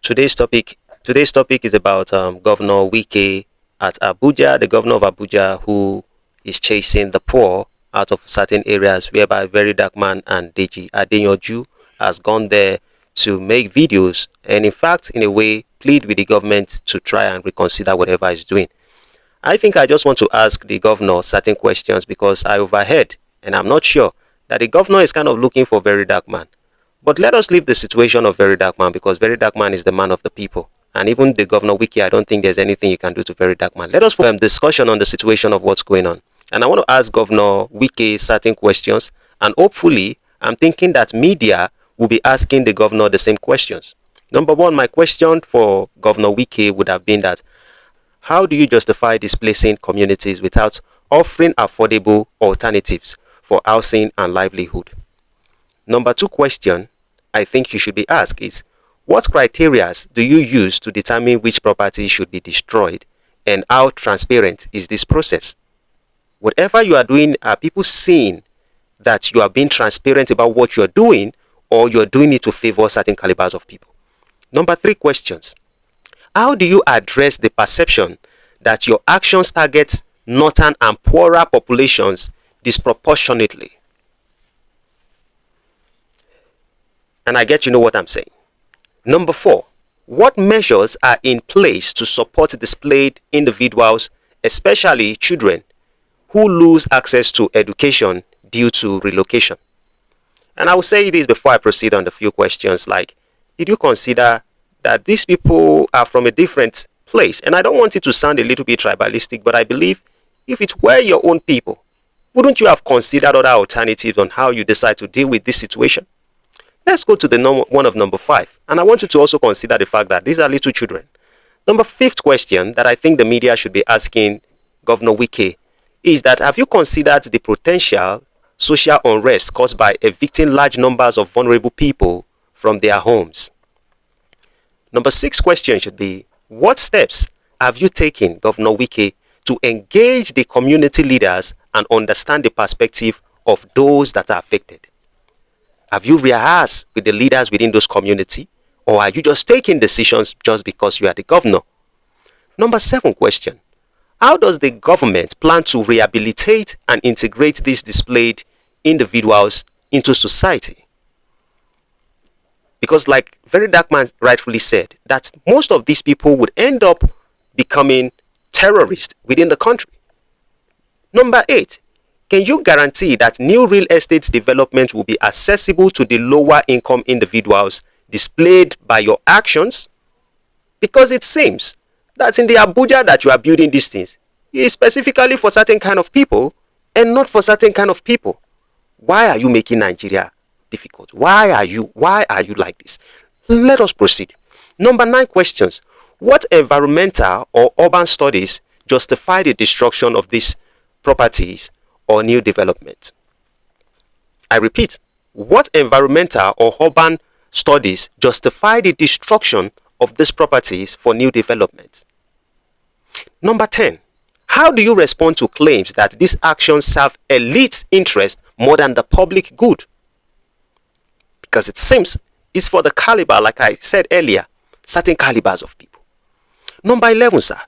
Today's topic today's topic is about Governor Wike at Abuja, the governor of Abuja, who is chasing the poor out of certain areas, whereby VeryDarkMan and Deji Adeyanju has gone there to make videos and, in fact, in a way, plead with the government to try and reconsider whatever it's doing. I think I just want to ask the governor certain questions because I overheard, and I'm not sure, that the governor is kind of looking for VeryDarkMan. But let us leave the situation of VeryDarkMan because VeryDarkMan is the man of the people. And even the Governor Wiki, I don't think there's anything you can do to VeryDarkMan. Let us focus discussion on the situation of what's going on. And I want to ask Governor Wiki certain questions. And hopefully, I'm thinking that media will be asking the governor the same questions. Number one, my question for Governor Wiki would have been that how do you justify displacing communities without offering affordable alternatives for housing and livelihood? Number two question I think you should be asked is, what criteria do you use to determine which property should be destroyed, and how transparent is this process? Whatever you are doing, are people seeing that you are being transparent about what you are doing, or you are doing it to favor certain calibers of people? Number three questions. How do you address the perception that your actions target northern and poorer populations disproportionately? And I get you know what I'm saying. Number four, what measures are in place to support displaced individuals, especially children, who lose access to education due to relocation? And I will say this before I proceed on the few questions like, did you consider that these people are from a different place? And I don't want it to sound a little bit tribalistic, but I believe if it were your own people, wouldn't you have considered other alternatives on how you decide to deal with this situation? Let's go to the one of number five. And I want you to also consider the fact that these are little children. Number fifth question that I think the media should be asking Governor Wike is that, have you considered the potential social unrest caused by evicting large numbers of vulnerable people from their homes? Number six question should be, what steps have you taken, Governor Wike, to engage the community leaders and understand the perspective of those that are affected? Have you rehearsed with the leaders within those community, or are you just taking decisions just because you are the governor? Number seven question. How does the government plan to rehabilitate and integrate these displaced individuals into society? Because like VeryDarkMan rightfully said, that most of these people would end up becoming terrorists within the country. Number eight. Can you guarantee that new real estate development will be accessible to the lower income individuals displayed by your actions? Because it seems that in the Abuja that you are building these things is specifically for certain kind of people and not for certain kind of people. Why are you making Nigeria difficult? Why are you like this? Let us proceed. Number nine questions. What environmental or urban studies justify the destruction of these properties or new development? I repeat, what environmental or urban studies justify the destruction of these properties for new development? Number 10, how do you respond to claims that these actions serve elite interest more than the public good? Because it seems it's for the caliber, like I said earlier, certain calibers of people. Number 11, sir,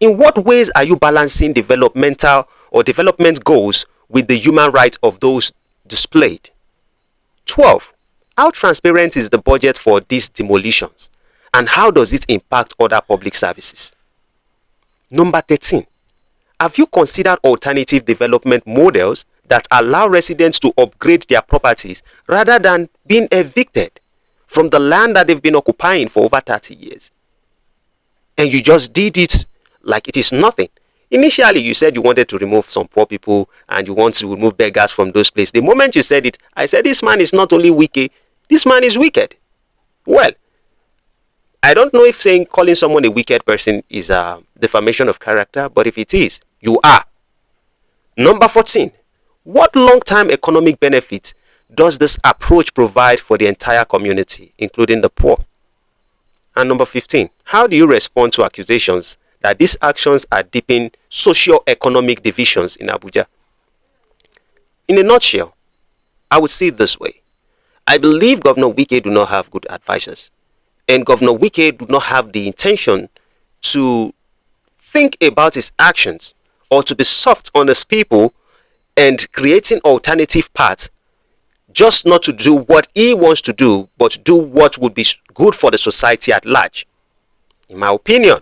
in what ways are you balancing developmental or development goals with the human rights of those displayed? 12. How transparent is the budget for these demolitions, and how does it impact other public services? Number 13. Have you considered alternative development models that allow residents to upgrade their properties rather than being evicted from the land that they've been occupying for over 30 years? And you just did it like it is nothing. Initially, you said you wanted to remove some poor people and you want to remove beggars from those places. The moment you said it, I said, this man is not only wicked, this man is wicked. Well, I don't know if calling someone a wicked person is a defamation of character, but if it is, you are. Number 14, what long-term economic benefit does this approach provide for the entire community, including the poor? And number 15, how do you respond to accusations that these actions are deepening socio-economic divisions in Abuja? In a nutshell, I would say it this way. I believe Governor Wike do not have good advisors. and Governor Wike do not have the intention to think about his actions or to be soft on his people and creating alternative paths, just not to do what he wants to do, but do what would be good for the society at large. In my opinion,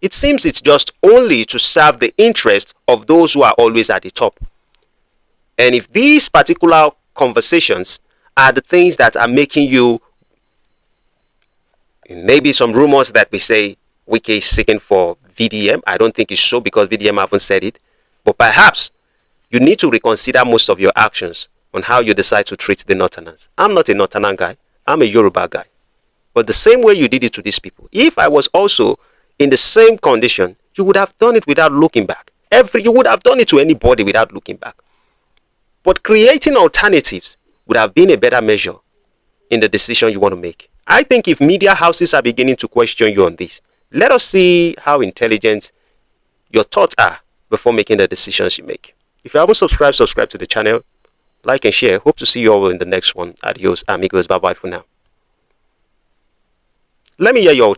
it seems it's just only to serve the interest of those who are always at the top. And if these particular conversations are the things that are making you, maybe some rumors that we say Wike is seeking for VDM. I don't think it's so, because VDM haven't said it. But perhaps you need to reconsider most of your actions on how you decide to treat the Northerners. I'm not a Northerner guy. I'm a Yoruba guy. But the same way you did it to these people, if I was also in the same condition, you would have done it without looking back. You would have done it to anybody without looking back. But creating alternatives would have been a better measure in the decision you want to make. I think if media houses are beginning to question you on this, let us see how intelligent your thoughts are before making the decisions you make. If you haven't subscribed, subscribe to the channel, like and share. Hope to see you all in the next one. Adios, amigos. Bye-bye for now. Let me hear your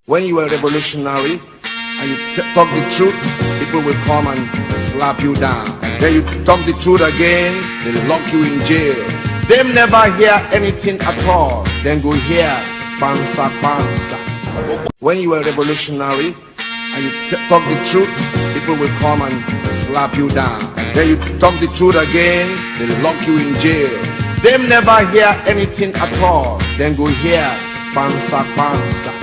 When you are revolutionary and you talk the truth, people will come and slap you down. Then you talk the truth again, they lock you in jail. Them never hear anything at all. Then go hear pansa pansa. When you are revolutionary and you talk the truth, people will come and slap you down. Then you talk the truth again, they lock you in jail. Them never hear anything at all. Then go hear pansa pansa.